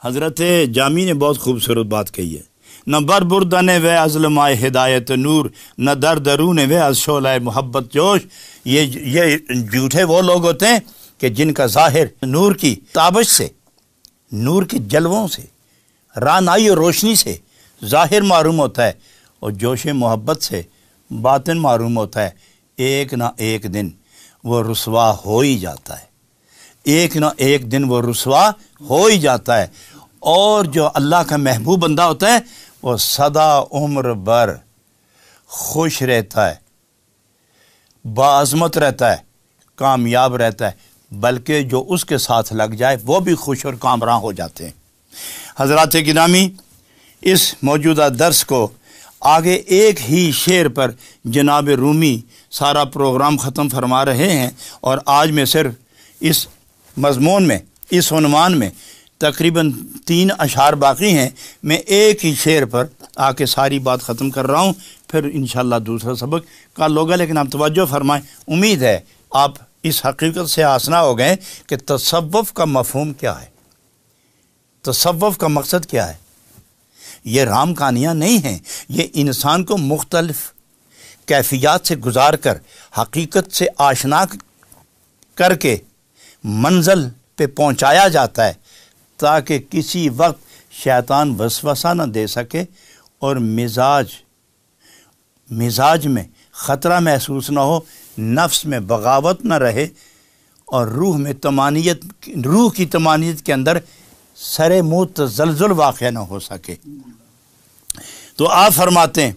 حضرت جامی نے بہت خوبصورت بات کہی ہے، نہ بربردن و ازلمائے ہدایت نور، نہ در درون و از شعلہ محبت جوش۔ یہ جھوٹے وہ لوگ ہوتے ہیں کہ جن کا ظاہر نور کی تابش سے، نور کے جلووں سے، رانائی اور روشنی سے ظاہر معلوم ہوتا ہے، اور جوش محبت سے باطن معلوم ہوتا ہے۔ ایک نہ ایک دن وہ رسوا ہو ہی جاتا ہے، ایک نہ ایک دن وہ رسوا ہو ہی جاتا ہے۔ اور جو اللہ کا محبوب بندہ ہوتا ہے وہ سدا عمر بھر خوش رہتا ہے، باعظمت رہتا ہے، کامیاب رہتا ہے، بلکہ جو اس کے ساتھ لگ جائے وہ بھی خوش اور کامراں ہو جاتے ہیں۔ حضرات گرامی، اس موجودہ درس کو آگے ایک ہی شعر پر جناب رومی سارا پروگرام ختم فرما رہے ہیں، اور آج میں صرف اس مضمون میں، اس عنوان میں تقریباً 3 اشعار باقی ہیں۔ میں ایک ہی شعر پر آ کے ساری بات ختم کر رہا ہوں، پھر انشاءاللہ دوسرا سبق کل ہوگا، لیکن آپ توجہ فرمائیں۔ امید ہے آپ اس حقیقت سے آشنا ہو گئے کہ تصوف کا مفہوم کیا ہے، تصوف کا مقصد کیا ہے۔ یہ رام کہانیاں نہیں ہیں، یہ انسان کو مختلف کیفیات سے گزار کر حقیقت سے آشنا کر کے منزل پہ پہنچایا جاتا ہے، تاکہ کسی وقت شیطان وسوسہ نہ دے سکے اور مزاج میں خطرہ محسوس نہ ہو، نفس میں بغاوت نہ رہے، اور روح کی طمانینت کے اندر سر منہ تزلزل واقع نہ ہو سکے۔ تو آپ فرماتے ہیں،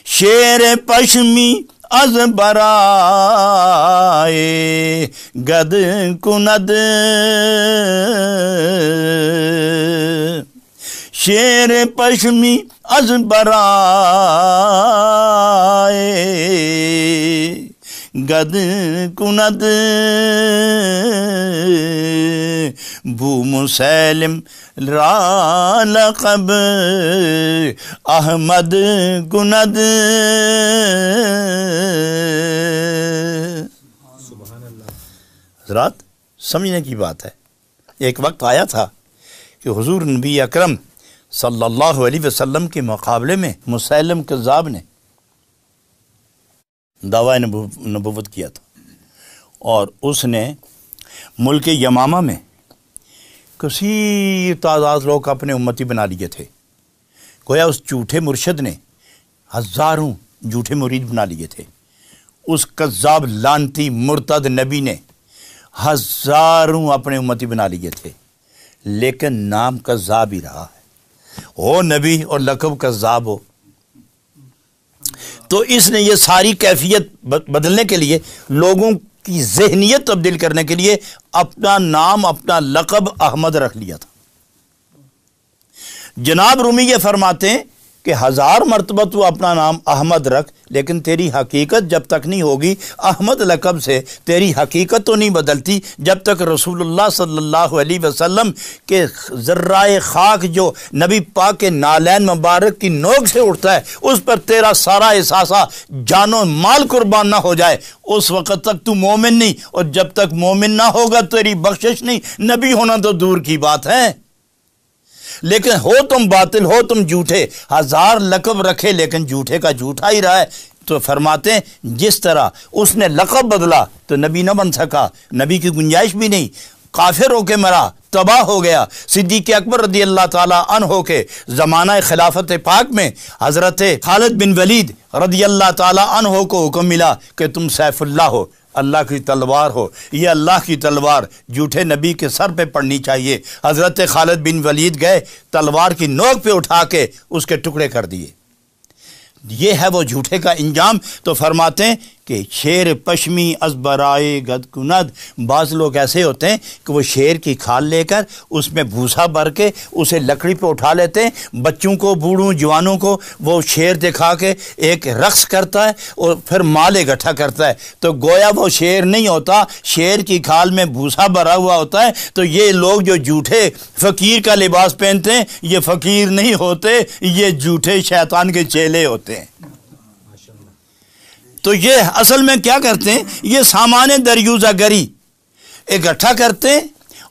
شیر پشمی از برائے گد کند، شیر پشمی از برائے گد کند، بو مسلم را لقب احمد کند۔ حضرات سمجھنے کی بات ہے، ایک وقت آیا تھا کہ حضور نبی اکرم صلی اللہ علیہ وسلم کے مقابلے میں مسیلم کذاب نے دعوی نبوت کیا تھا، اور اس نے ملک یمامہ میں کثیر تعداد لوگ اپنے امتی بنا لیے تھے۔ گویا اس جھوٹے مرشد نے ہزاروں جھوٹے مرید بنا لیے تھے، اس کذاب لعنتی مرتد نبی نے ہزاروں اپنے امتی بنا لیے تھے، لیکن نام کذاب ہی رہا ہے، وہ نبی اور لقب کذاب ہو۔ تو اس نے یہ ساری کیفیت بدلنے کے لیے، لوگوں کی ذہنیت تبدیل کرنے کے لیے اپنا نام، اپنا لقب احمد رکھ لیا تھا۔ جناب رومی یہ فرماتے ہیں کہ 1000 مرتبہ تو اپنا نام احمد رکھ، لیکن تیری حقیقت جب تک نہیں ہوگی احمد لقب سے، تیری حقیقت تو نہیں بدلتی جب تک رسول اللہ صلی اللہ علیہ وسلم کے ذرائع خاک جو نبی پاک کے نالین مبارک کی نوک سے اٹھتا ہے اس پر تیرا سارا احساسہ جان و مال قربان نہ ہو جائے، اس وقت تک تو مومن نہیں، اور جب تک مومن نہ ہوگا تیری بخشش نہیں، نبی ہونا تو دور کی بات ہے۔ لیکن ہو تم باطل، ہو تم جھوٹے، 1000 لقب رکھے لیکن جھوٹے کا جھوٹا ہی رہا ہے۔ تو فرماتے ہیں جس طرح اس نے لقب بدلا تو نبی نہ بن سکا، نبی کی گنجائش بھی نہیں، کافر ہو کے مرا، تباہ ہو گیا۔ صدیق اکبر رضی اللہ تعالیٰ عنہ ہو کے زمانہ خلافت پاک میں حضرت خالد بن ولید رضی اللہ تعالیٰ عنہ کو حکم ملا کہ تم سیف اللہ ہو، اللہ کی تلوار ہو، یہ اللہ کی تلوار جھوٹے نبی کے سر پہ پڑنی چاہیے۔ حضرت خالد بن ولید گئے، تلوار کی نوک پہ اٹھا کے اس کے ٹکڑے کر دیے۔ یہ ہے وہ جھوٹے کا انجام۔ تو فرماتے ہیں کہ شیر پشمی از برائے گد کند، بعض لوگ ایسے ہوتے ہیں کہ وہ شیر کی کھال لے کر اس میں بھوسا بھر کے اسے لکڑی پہ اٹھا لیتے ہیں، بچوں کو، بوڑھوں، جوانوں کو وہ شیر دکھا کے ایک رقص کرتا ہے اور پھر مال اکٹھا کرتا ہے، تو گویا وہ شیر نہیں ہوتا، شیر کی کھال میں بھوسا بھرا ہوا ہوتا ہے۔ تو یہ لوگ جو جھوٹے فقیر کا لباس پہنتے ہیں یہ فقیر نہیں ہوتے، یہ جھوٹے شیطان کے چیلے ہوتے ہیں۔ تو یہ اصل میں کیا کرتے ہیں، یہ سامان دریوزہ گری اکٹھا کرتے ہیں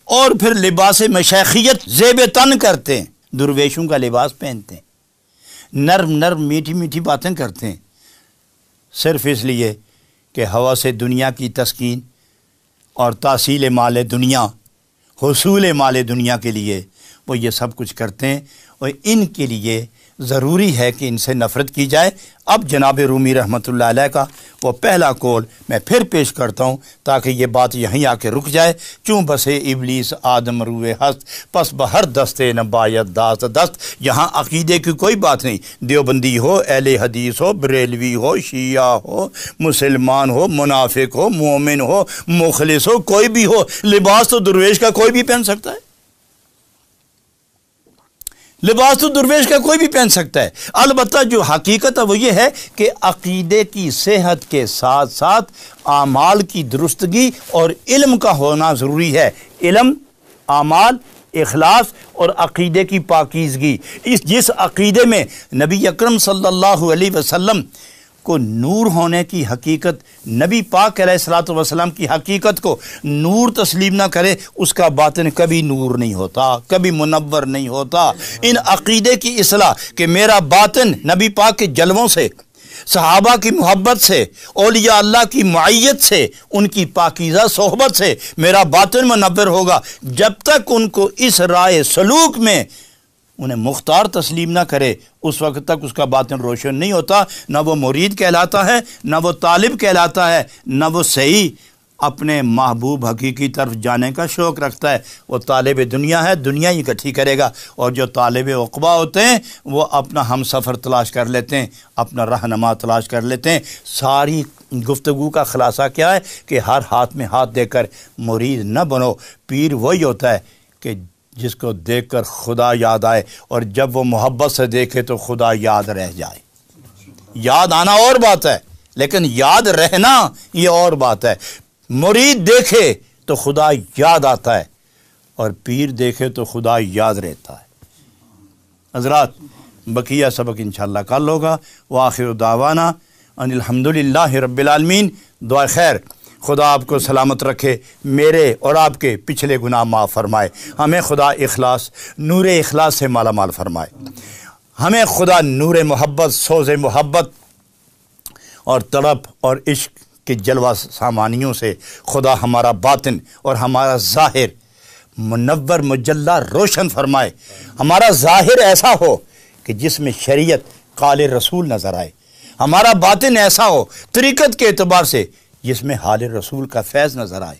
اور پھر لباس مشیخیت زیب تن کرتے ہیں، درویشوں کا لباس پہنتے ہیں، نرم نرم میٹھی میٹھی باتیں کرتے ہیں، صرف اس لیے کہ ہوا سے دنیا کی تسکین اور تحصیل مال دنیا، حصول مال دنیا کے لیے وہ یہ سب کچھ کرتے ہیں، اور ان کے لیے ضروری ہے کہ ان سے نفرت کی جائے۔ اب جناب رومی رحمۃ اللہ علیہ کا وہ پہلا قول میں پھر پیش کرتا ہوں تاکہ یہ بات یہیں آ کے رک جائے۔ چوں بسے ابلیس آدم روئے ہست، پس بہر دستے نبایت داست دست۔ یہاں عقیدے کی کوئی بات نہیں، دیوبندی ہو، اہل حدیث ہو، بریلوی ہو، شیعہ ہو، مسلمان ہو، منافق ہو، مومن ہو، مخلص ہو، کوئی بھی ہو، لباس تو درویش کا کوئی بھی پہن سکتا ہے، لباس تو درویش کا کوئی بھی پہن سکتا ہے۔ البتہ جو حقیقت ہے وہ یہ ہے کہ عقیدے کی صحت کے ساتھ ساتھ اعمال کی درستگی اور علم کا ہونا ضروری ہے۔ علم، اعمال، اخلاص اور عقیدے کی پاکیزگی، جس عقیدے میں نبی اکرم صلی اللہ علیہ وسلم کو نور ہونے کی حقیقت، نبی پاک علیہ الصلوۃ والسلام کی حقیقت کو نور تسلیم نہ کرے، اس کا باطن کبھی نور نہیں ہوتا، کبھی منور نہیں ہوتا۔ ان عقیدے کی اصلاح کہ میرا باطن نبی پاک کے جلووں سے، صحابہ کی محبت سے، اولیاء اللہ کی معیت سے، ان کی پاکیزہ صحبت سے میرا باطن منور ہوگا، جب تک ان کو اس رائے سلوک میں انہیں مختار تسلیم نہ کرے اس وقت تک اس کا باطن روشن نہیں ہوتا، نہ وہ مرید کہلاتا ہے، نہ وہ طالب کہلاتا ہے، نہ وہ صحیح اپنے محبوب حقیقی طرف جانے کا شوق رکھتا ہے۔ وہ طالب دنیا ہے، دنیا ہی اکٹھی کرے گا، اور جو طالب عقبہ ہوتے ہیں وہ اپنا ہم سفر تلاش کر لیتے ہیں، اپنا رہنما تلاش کر لیتے ہیں۔ ساری گفتگو کا خلاصہ کیا ہے کہ ہر ہاتھ میں ہاتھ دے کر مرید نہ بنو۔ پیر وہی ہوتا ہے کہ جس کو دیکھ کر خدا یاد آئے، اور جب وہ محبت سے دیکھے تو خدا یاد رہ جائے۔ یاد آنا اور بات ہے، لیکن یاد رہنا یہ اور بات ہے۔ مرید دیکھے تو خدا یاد آتا ہے، اور پیر دیکھے تو خدا یاد رہتا ہے۔ حضرات، بقیہ سبق انشاءاللہ کل ہوگا۔ وآخر دعوانا ان الحمدللہ رب العالمین۔ دعا خیر، خدا آپ کو سلامت رکھے، میرے اور آپ کے پچھلے گناہ معاف فرمائے، ہمیں خدا اخلاص، نور اخلاص سے مالا مال فرمائے، ہمیں خدا نور محبت، سوز محبت اور تڑپ اور عشق کے جلوہ سامانیوں سے خدا ہمارا باطن اور ہمارا ظاہر منور مجلہ روشن فرمائے۔ ہمارا ظاہر ایسا ہو کہ جس میں شریعت قال رسول نظر آئے، ہمارا باطن ایسا ہو طریقت کے اعتبار سے جس میں حال رسول کا فیض نظر آئے۔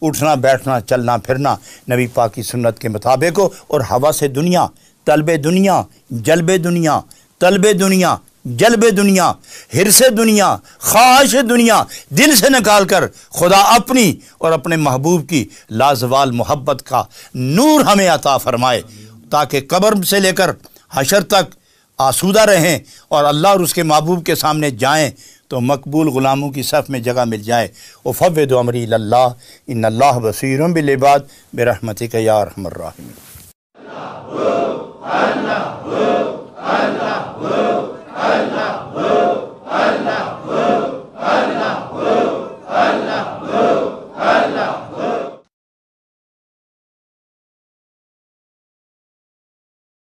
اٹھنا بیٹھنا چلنا پھرنا نبی پاک کی سنت کے مطابق ہو، اور ہوا سے دنیا، طلب دنیا، جلب دنیا، طلب دنیا، جلب دنیا، حرص دنیا، خواہش دنیا دل سے نکال کر خدا اپنی اور اپنے محبوب کی لازوال محبت کا نور ہمیں عطا فرمائے، تاکہ قبر سے لے کر حشر تک آسودہ رہیں اور اللہ اور اس کے محبوب کے سامنے جائیں تو مقبول غلاموں کی صف میں جگہ مل جائے۔ وفوض امری اللہ ان اللہ بصیر بالعباد برحمتک یا ارحم الراحمین۔